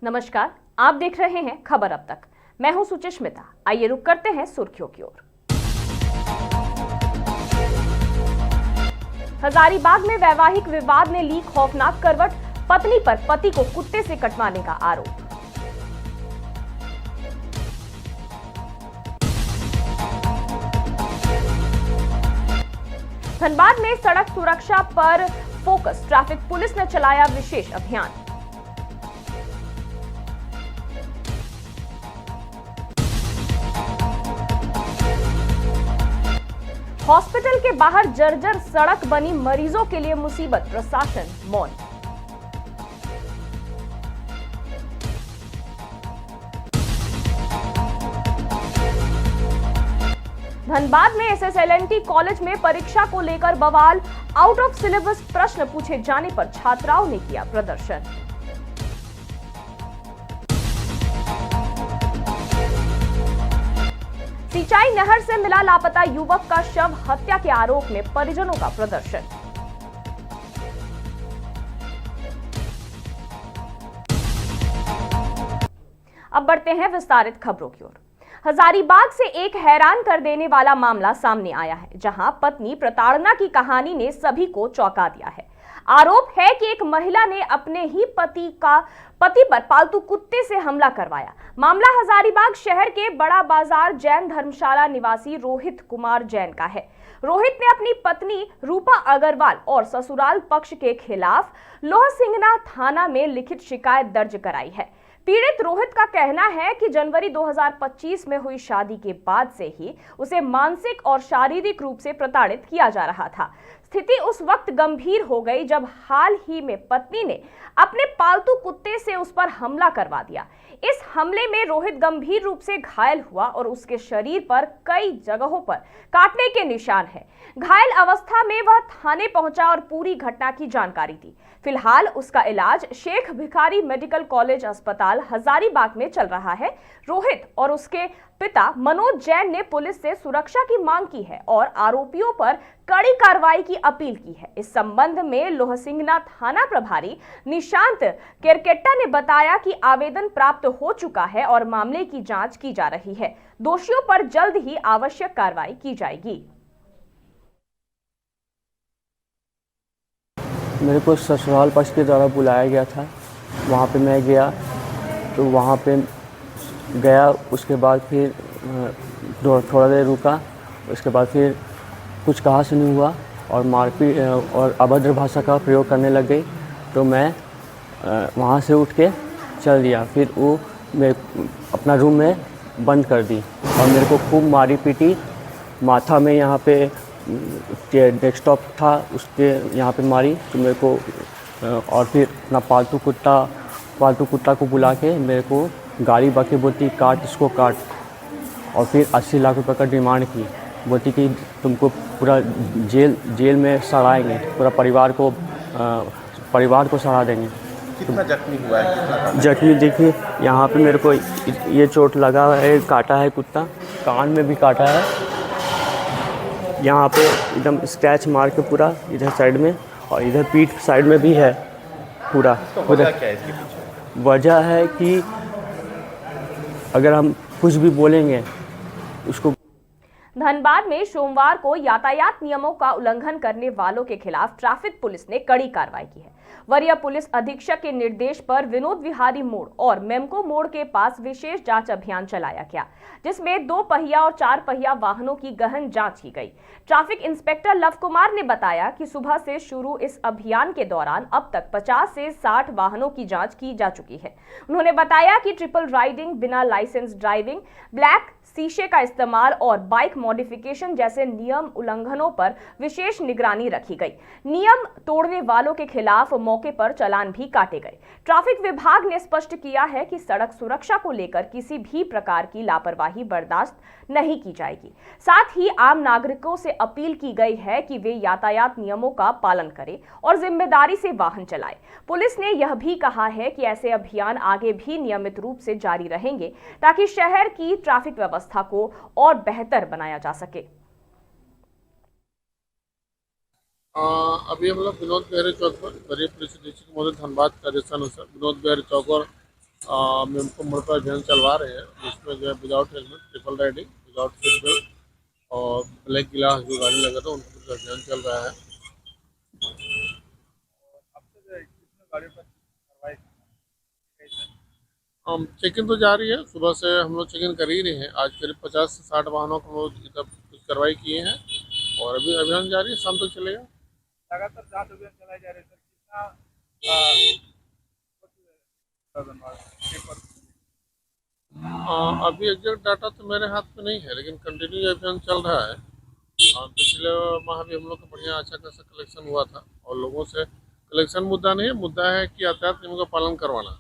नमस्कार, आप देख रहे हैं खबर अब तक। मैं हूं सुचिस्मिता। आइए रुक करते हैं सुर्खियों की ओर। हजारीबाग में वैवाहिक विवाद ने ली खौफनाक करवट, पत्नी पर पति को कुत्ते से कटवाने का आरोप। धनबाद में सड़क सुरक्षा पर फोकस, ट्रैफिक पुलिस ने चलाया विशेष अभियान। हॉस्पिटल के बाहर जर्जर सड़क बनी, मरीजों के लिए मुसीबत, प्रशासन मौन। धनबाद में SSLNT कॉलेज में परीक्षा को लेकर बवाल, आउट ऑफ सिलेबस प्रश्न पूछे जाने पर छात्राओं ने किया प्रदर्शन। सिंचाई नहर से मिला लापता युवक का शव, हत्या के आरोप में परिजनों का प्रदर्शन। अब बढ़ते हैं विस्तारित खबरों की ओर। हजारीबाग से एक हैरान कर देने वाला मामला सामने आया है, जहां पत्नी प्रताड़ना की कहानी ने सभी को चौंका दिया है। आरोप है कि एक महिला ने अपने ही पति पर पालतू कुत्ते से हमला करवाया। मामला हजारीबाग शहर के बड़ा बाजार जैन धर्मशाला निवासी रोहित कुमार जैन का है। रोहित ने अपनी पत्नी रूपा अग्रवाल और ससुराल पक्ष के खिलाफ लोहसिंगना थाना में लिखित शिकायत दर्ज कराई है। पीड़ित रोहित का कहना है कि जनवरी 2025 में हुई शादी के बाद से ही उसे मानसिक और शारीरिक रूप से प्रताड़ित किया जा रहा था। स्थिति उस वक्त गंभीर हो गई जब हाल ही में पत्नी ने अपने पालतू कुत्ते से उस पर हमला करवा दिया। इस हमले में रोहित गंभीर रूप से घायल हुआ और उसके शरीर पर कई जगहों पर काटने के निशान हैं। घायल अवस्था में वह थाने पहुंचा और पूरी घटना की जानकारी दी। फिलहाल उसका इलाज शेख भिखारी मेडिकल कॉलेज अस्पताल हजारीबाग में चल रहा है। रोहित और उसके पिता मनोज जैन ने पुलिस से सुरक्षा की मांग की है और आरोपियों पर कड़ी कार्रवाई की अपील की है। इस संबंध में लोहसिंगना थाना प्रभारी निशांत केरकेट्टा ने बताया कि आवेदन प्राप्त हो चुका है और मामले की जांच की जा रही है। दोषियों पर जल्द ही आवश्यक कार्रवाई की जाएगी। मेरे को ससुराल पक्ष के द्वारा बुलाया गया था। वहाँ पे मैं गया तो वहाँ पे गया, उसके बाद फिर थोड़ा देर रुका, उसके बाद फिर कुछ कहा सुनी हुआ और मारपीट और अभद्र भाषा का प्रयोग करने लग गई। तो मैं वहाँ से उठ के चल दिया। फिर वो मैं अपना रूम में बंद कर दी और मेरे को खूब मारी पीटी। माथा में यहाँ पे डेस्कटॉप था, उसके यहाँ पे मारी तो मेरे को, और फिर अपना पालतू कुत्ता को बुला के मेरे को गाड़ी बाकी बोलती काट, इसको काट, और फिर 80 लाख रुपए का डिमांड की। बोलती कि तुमको पूरा जेल में सड़ाएंगे, पूरा परिवार को सड़ा देंगे। कितना जख्मी हुआ है? कितना जख्मी देखिए, यहाँ पे मेरे को ये चोट लगा है, काटा है कुत्ता, कान में भी काटा है, यहाँ पे एकदम स्क्रैच मार के पूरा इधर साइड में, और इधर पीठ साइड में भी है पूरा। वजह क्या है इसके पीछे? वजह है कि अगर हम कुछ भी बोलेंगे उसको। धनबाद में सोमवार को यातायात नियमों का उल्लंघन करने वालों के खिलाफ ट्रैफिक पुलिस ने कड़ी कार्रवाई की है। वरीय पुलिस अधीक्षक के निर्देश पर विनोद विहारी मोड़ और मेमको मोड़ के पास विशेष जांच अभियान चलाया गया, जिसमें 2 पहिया और 4 पहिया वाहनों की गहन जांच की गई। ट्रैफिक इंस्पेक्टर लव कुमार ने बताया कि सुबह से शुरू इस अभियान के दौरान अब तक 50 से 60 वाहनों की जांच की जा चुकी है। उन्होंने बताया कि ट्रिपल राइडिंग, बिना लाइसेंस ड्राइविंग, ब्लैक शीशे का इस्तेमाल और बाइक मॉडिफिकेशन जैसे नियम उल्लंघनों पर विशेष निगरानी रखी गई। नियम तोड़ने वालों के खिलाफ मौके पर चालान भी काटे गए। ट्रैफिक विभाग ने स्पष्ट किया है कि सड़क सुरक्षा को लेकर किसी भी प्रकार की लापरवाही बर्दाश्त नहीं की जाएगी। साथ ही आम नागरिकों से अपील की गई है कि वे यातायात नियमों का पालन करें और जिम्मेदारी से वाहन चलाएं। पुलिस ने यह भी कहा है कि ऐसे अभियान आगे भी नियमित रूप से जारी रहेंगे ताकि शहर की ट्रैफिक व्यवस्था को और बेहतर बनाया जा सके। अभी हम लोग विनोद बिहारी चौक पर वरीय पुलिस अधीक्षक महोदय धनबाद के आदेशानुसार विनोद बिहारी चौक और उम्र पर अध्ययन चलवा रहे हैं, जिसमें जो है without helmet, triple riding, without seat belt और ब्लैक गिलास जो गाड़ी लगा था उनके ऊपर अध्ययन चल रहा है। चेकिंग तो जारी है, सुबह से हम लोग चेकिंग कर ही रहे हैं। आज करीब 50 से 60 वाहनों को कुछ कार्रवाई किए हैं और अभी अभियान जारी है, शाम तक चलेगा। लगातार जांच अभियान चलाए जा रहे हैं सर, कितना अभी एग्जैक्ट डाटा तो मेरे हाथ में नहीं है, लेकिन कंटिन्यू अभियान चल रहा है। पिछले माह भी हम लोग का बढ़िया अच्छा खासा कलेक्शन हुआ था और लोगों से कलेक्शन मुद्दा नहीं है, मुद्दा है कि यातायात नियमों का पालन करवाना।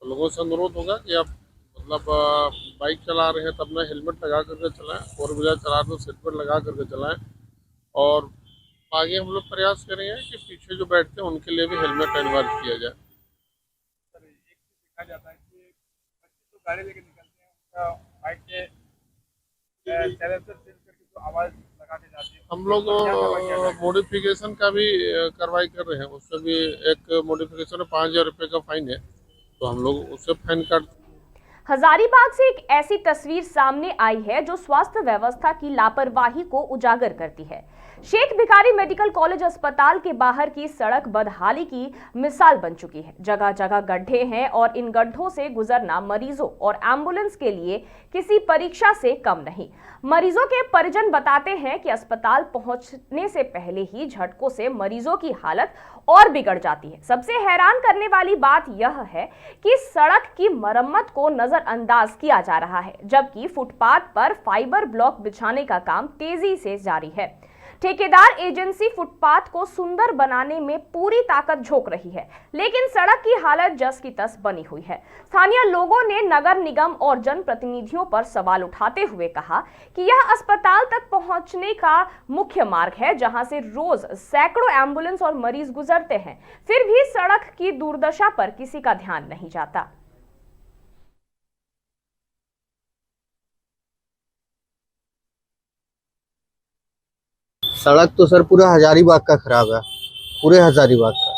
तो लोगों से अनुरोध होगा कि आप मतलब बाइक चला रहे हैं तब में हेलमेट लगा करके चलाएं, फोर व्हीलर चला रहे तो सीट बेल्ट लगा करके चलाएं और आगे हम लोग प्रयास करेंगे कि पीछे जो बैठते हैं उनके लिए भी हेलमेट अनिवार्य किया जाए। सर एक चीज देखा जाता है कि बच्चे जो गाड़ी लेके निकलते हैं उनका बाइक के साइलेंसर चेंज करके जो आवाज़ लगा के जाती है, हम लोग मॉडिफिकेशन का भी कार्रवाई कर रहे हैं। उससे भी एक मॉडिफिकेशन में 5000 रुपये का फाइन है, तो हम लोग उससे फाइन काट। हजारीबाग से एक ऐसी तस्वीर सामने आई है जो स्वास्थ्य व्यवस्था की लापरवाही को उजागर करती है। शेख भिखारी मेडिकल कॉलेज अस्पताल के बाहर की सड़क बदहाली की मिसाल बन चुकी है। जगह जगह गड्ढे हैं और इन गड्ढों से गुजरना मरीजों और एम्बुलेंस के लिए किसी परीक्षा से कम नहीं। मरीजों के परिजन बताते हैं कि अस्पताल पहुंचने से पहले ही झटकों से मरीजों की हालत और बिगड़ जाती है। सबसे हैरान करने वाली बात यह है कि सड़क की मरम्मत को नजरअंदाज किया जा रहा है, जबकि फुटपाथ पर फाइबर ब्लॉक बिछाने का काम तेजी से जारी है। ठेकेदार एजेंसी फुटपाथ को सुंदर बनाने में पूरी ताकत झोंक रही है, लेकिन सड़क की हालत जस की तस बनी हुई है। स्थानीय लोगों ने नगर निगम और जनप्रतिनिधियों पर सवाल उठाते हुए कहा कि यह अस्पताल तक पहुंचने का मुख्य मार्ग है, जहां से रोज सैकड़ों एम्बुलेंस और मरीज गुजरते हैं, फिर भी सड़क की दुर्दशा पर किसी का ध्यान नहीं जाता। सड़क तो सर पूरा हजारीबाग का खराब है, पूरे हजारीबाग का,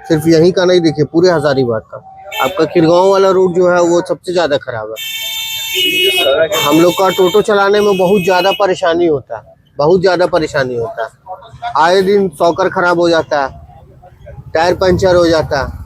सिर्फ यहीं का नहीं, देखिए पूरे हजारीबाग का। आपका खिरगांव वाला रोड जो है वो सबसे ज्यादा खराब है। हम लोग का टोटो चलाने में बहुत ज्यादा परेशानी होता है, बहुत ज्यादा परेशानी होता है। आए दिन सॉकर खराब हो जाता है, टायर पंचर हो जाता है।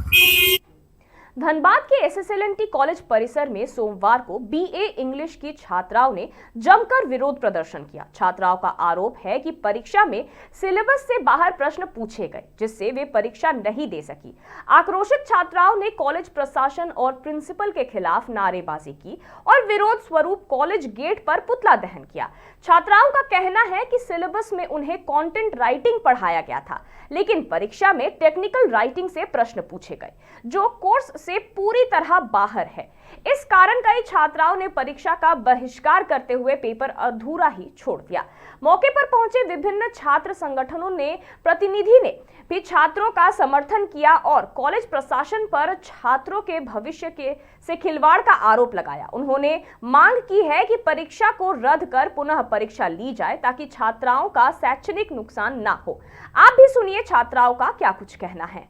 धनबाद के एसएसएलएनटी कॉलेज परिसर में सोमवार को बीए इंग्लिश की छात्राओं ने जमकर विरोध प्रदर्शन किया। छात्राओं का आरोप है कि परीक्षा में सिलेबस से बाहर प्रश्न पूछे गए, जिससे वे परीक्षा नहीं दे सकी। आक्रोशित छात्राओं ने कॉलेज प्रशासन और प्रिंसिपल के खिलाफ नारेबाजी की और विरोध स्वरूप कॉलेज गेट पर पुतला दहन किया। छात्राओं का कहना है कि सिलेबस में उन्हें कंटेंट राइटिंग पढ़ाया गया था, लेकिन परीक्षा में टेक्निकल राइटिंग से प्रश्न पूछे गए, जो कोर्स से पूरी तरह बाहर है। इस कारण कई छात्राओं ने परीक्षा का बहिष्कार करते हुए पेपर अधूरा ही छोड़ दिया। मौके पर पहुंचे विभिन्न छात्र संगठनों ने प्रतिनिधि ने भी छात्रों का समर्थन किया और कॉलेज प्रशासन पर छात्रों के भविष्य से खिलवाड़ का आरोप लगाया। उन्होंने मांग की है कि परीक्षा को रद्द कर पुनः परीक्षा ली जाए, ताकि छात्राओं का शैक्षणिक नुकसान ना हो। आप भी सुनिए छात्राओं का क्या कुछ कहना है।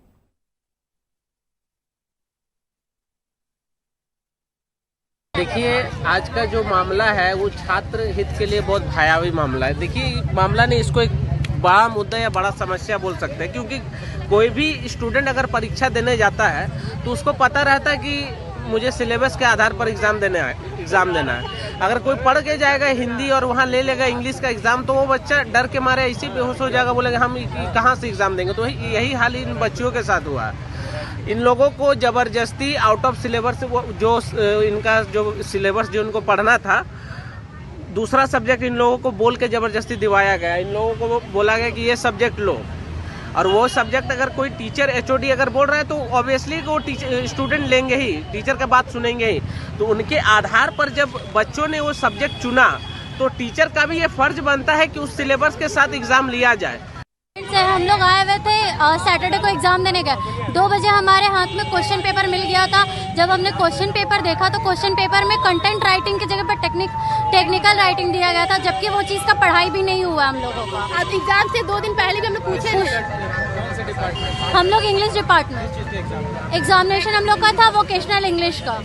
देखिए, आज का जो मामला है वो छात्र हित के लिए बहुत भयावह मामला है। देखिए, मामला नहीं, इसको एक बड़ा मुद्दा या बड़ा समस्या बोल सकते हैं, क्योंकि कोई भी स्टूडेंट अगर परीक्षा देने जाता है तो उसको पता रहता है कि मुझे सिलेबस के आधार पर एग्ज़ाम देना है। अगर कोई पढ़ के जाएगा हिंदी और वहाँ ले लेगा इंग्लिश का एग्ज़ाम, तो वो बच्चा डर के मारे ऐसे बेहोश हो जाएगा, बोलेगा हम कहाँ से एग्ज़ाम देंगे। तो यही हाल इन बच्चियों के साथ हुआ है। इन लोगों को ज़बरदस्ती आउट ऑफ सिलेबस, जो इनका जो सिलेबस जो इनको पढ़ना था, दूसरा सब्जेक्ट इन लोगों को बोल के ज़बरदस्ती दिवाया गया। इन लोगों को बोला गया कि ये सब्जेक्ट लो, और वो सब्जेक्ट अगर कोई टीचर एचओडी अगर बोल रहा है तो ऑब्वियसली वो स्टूडेंट लेंगे ही, टीचर का बात सुनेंगे ही। तो उनके आधार पर जब बच्चों ने वो सब्जेक्ट चुना तो टीचर का भी ये फर्ज बनता है कि उस सिलेबस के साथ एग्ज़ाम लिया जाए। हम लोग आए हुए थे सैटरडे को एग्जाम देने गए। 2 बजे हमारे हाथ में क्वेश्चन पेपर मिल गया था। जब हमने क्वेश्चन पेपर देखा तो क्वेश्चन पेपर में कंटेंट राइटिंग की जगह पर टेक्निकल राइटिंग दिया गया था, जबकि वो चीज़ का पढ़ाई भी नहीं हुआ हम लोगों का। एग्जाम से 2 दिन पहले भी हमने पूछे नहीं। से डिपार्टमेंट? हम लोग इंग्लिश डिपार्टमेंट। एग्जामिनेशन हम लोग का था वोकेशनल इंग्लिश का।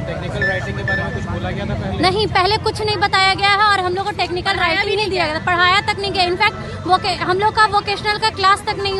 टेक्निकल राइटिंग के बारे में कुछ बोला गया था पहले? नहीं, पहले कुछ नहीं बताया गया है और हम लोग को टेक्निकल राइटिंग भी नहीं दिया गया, पढ़ाया तक नहीं गया। इनफैक्ट हम लोग का वोकेशनल का क्लास तक नहीं।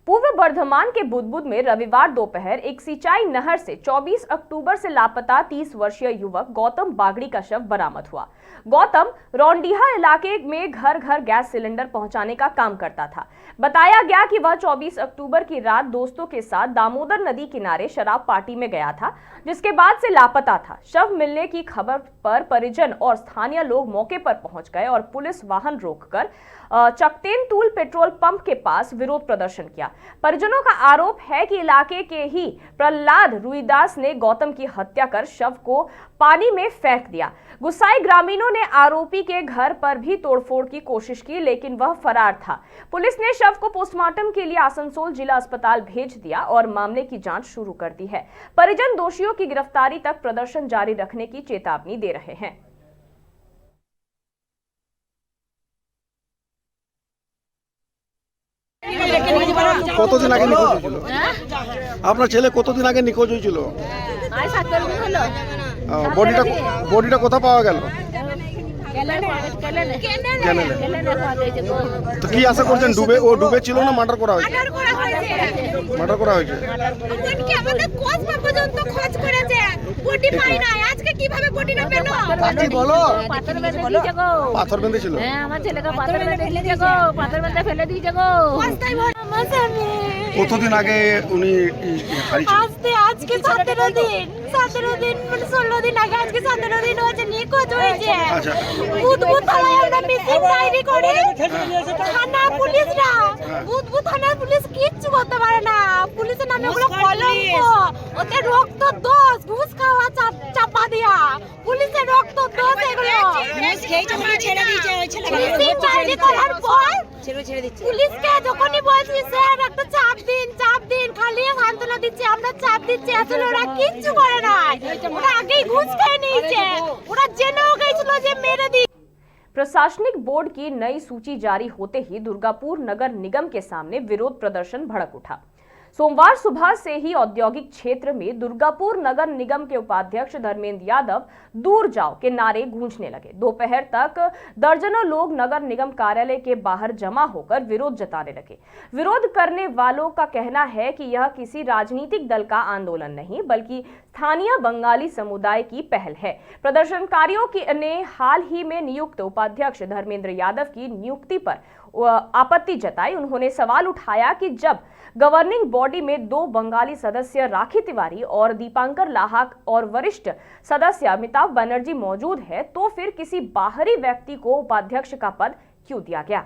पूर्व बर्धमान के बुदबुद में रविवार दोपहर एक सिंचाई नहर से 24 अक्टूबर से लापता 30 वर्षीय युवक गौतम बागड़ी का शव बरामद हुआ। गौतम रौंडीहा इलाके में घर घर गैस सिलेंडर पहुंचाने का काम करता था। बताया गया कि वह 24 अक्टूबर की रात दोस्तों के साथ दामोदर नदी किनारे शराब पार्टी में गया था, जिसके बाद से लापता था। शव मिलने की खबर पर परिजन और स्थानीय लोग मौके पर पहुंच गए और पुलिस वाहन रोककर चकतेनतूल पेट्रोल पंप के पास विरोध प्रदर्शन किया। परिजनों का आरोप है कि इलाके के ही प्रहलाद रुईदास ने गौतम की हत्या कर शव को पानी में फेंक दिया। गुस्साए ग्रामीणों ने आरोपी के घर पर भी तोड़फोड़ की कोशिश की, लेकिन वह फरार था। पुलिस ने शव को पोस्टमार्टम के लिए आसनसोल जिला अस्पताल भेज दिया और मामले की जांच शुरू कर दी है। परिजन दोषियों की गिरफ्तारी तक प्रदर्शन जारी रखने की चेतावनी दे रहे हैं। কতদিন আগে নিখোঁজ হয়েছিল? আপনার ছেলে কতদিন আগে নিখোঁজ হয়েছিল? বডিটা কোথা পাওয়া গেল? তো কি আশা করছেন? ডুবে ছিল না মার্ডার করা হয়েছে? মার্ডার করা হয়েছে। পাথর বেঁধে ছিল। কতদিন আগে উনি আজকে 17 দিন মানে 16 দিন আগে, আজকে 17 দিন হয়েছে নিখোঁজ হয়েছে। আচ্ছা, বুদবুদ থানায় আমরা মিসিং ডায়েরি করে থানা পুলিশরা বুদবুদ থানার পুলিশ কিচ্ছু করতে পারে না। পুলিশের নামে ওগুলো কলঙ্ক, ওদের রক্ত দোষ, ঘুষ খাওয়া চাপা দেয়া, পুলিশের রক্ত দোষ এগুলো। ছেড়ে দিয়েছে ওই ছেলেকে। মিসিং ডায়েরি করার পর পুলিশকে যখনই বলছি স্যার একটা চাপ দিন খালি সান্ত্বনা দিচ্ছে, আমরা চাপ দিচ্ছি, আসলে ওরা কিচ্ছু করে না। ওরা আগেই ঘুষ খেয়ে নিয়েছে, ওরা জেনেও গেছিল যে মেরে দি। प्रशासनिक बोर्ड की नई सूची जारी होते ही दुर्गापुर नगर निगम के सामने विरोध प्रदर्शन भड़क उठा। सोमवार सुबह से ही औद्योगिक क्षेत्र में दुर्गापुर नगर निगम के उपाध्यक्ष धर्मेंद्र यादव दूर जाओ के नारे गूंजने लगे। दोपहर तक दर्जनों लोग नगर निगम कार्यालय के बाहर जमा होकर विरोध जताने लगे। विरोध करने वालों का कहना है कि यह किसी राजनीतिक दल का आंदोलन नहीं, बल्कि स्थानीय बंगाली समुदाय की पहल है। प्रदर्शनकारियों ने हाल ही में नियुक्त उपाध्यक्ष धर्मेंद्र यादव की नियुक्ति पर आपत्ति जताई। उन्होंने सवाल उठाया कि जब गवर्निंग बॉडी में 2 बंगाली सदस्य राखी तिवारी और दीपांकर लाहक और वरिष्ठ सदस्य अमिताभ बनर्जी मौजूद है, तो फिर किसी बाहरी व्यक्ति को उपाध्यक्ष का पद क्यों दिया गया?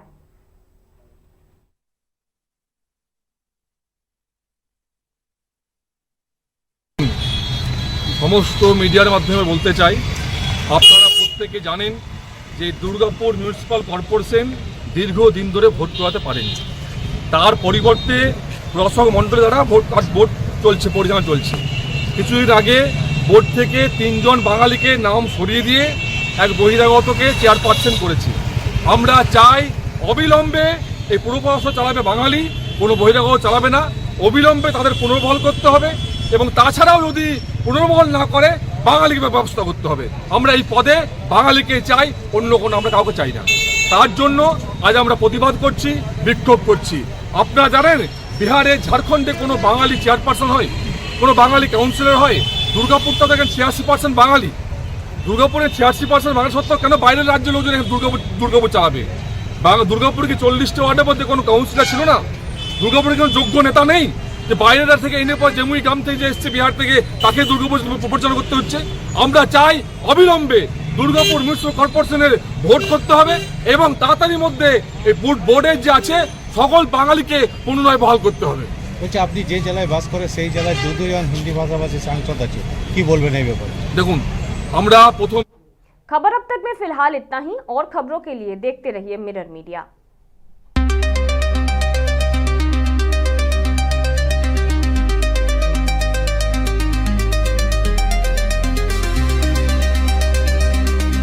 সমস্ত মিডিয়ার মাধ্যমে বলতে চাই, আপনারা প্রত্যেকে জানেন যে দুর্গাপুর মিউনিসিপ্যাল কর্পোরেশন দীর্ঘদিন ধরে ভোট করাতে পারেনি। তার পরিবর্তে প্রশাসক মণ্ডলী দ্বারা ভোট চলছে, পরিচালনা চলছে। কিছুদিন আগে বোর্ড থেকে 3 জন বাঙালিকে নাম সরিয়ে দিয়ে এক বহিরাগতকে চেয়ারপারসন করেছে। আমরা চাই অবিলম্বে এই পুরপ্রশাসন চালাবে বাঙালি, কোনো বহিরাগত চালাবে না। অবিলম্বে তাদের পুনর্বহাল করতে হবে এবং তাছাড়াও যদি পুনর্বহাল না করে বাঙালিকে ব্যবস্থা করতে হবে। আমরা এই পদে বাঙালিকে চাই, অন্য কোনো আমরা কাউকে চাই না। তার জন্য আজ আমরা প্রতিবাদ করছি, বিক্ষোভ করছি। আপনারা জানেন বিহারে, ঝাড়খণ্ডে কোনো বাঙালি চেয়ারপারসন হয়, কোনো বাঙালি কাউন্সিলর হয়? দুর্গাপুরটা দেখেন 86% বাঙালি। দুর্গাপুরে 86% বাঙালি সত্ত্বেও কেন বাইরের রাজ্যের লোকজন দুর্গাপুর চালাবে? দুর্গাপুরে কি 40টা ওয়ার্ডের মধ্যে কোনো কাউন্সিলর ছিল না? দুর্গাপুরে কোনো যোগ্য নেতা নেই যে বাইরের থেকে এনে পর জেমুই গ্রাম থেকে যে এসছে বিহার থেকে তাকে দুর্গাপুর পরিচালনা করতে হচ্ছে? আমরা চাই অবিলম্বে দুর্গাপুর মিউনিসিপ্যাল কর্পোরেশনের ভোট করতে হবে এবং তাড়াতাড়ির মধ্যে এই বোর্ডের যে আছে সকল বাঙালিকে পুনরায় বহাল করতে হবে। বলছি, আপনি যে জেলায় বাস করে সেই জেলায় 2 জন হিন্দি ভাষাভাষী সাংসদ আছে, কি বলবেন এই ব্যাপারে? দেখুন, আমরা প্রথম खबर अब तक में फिलहाल इतना ही। और खबरों के लिए देखते रहिए मिरर मीडिया।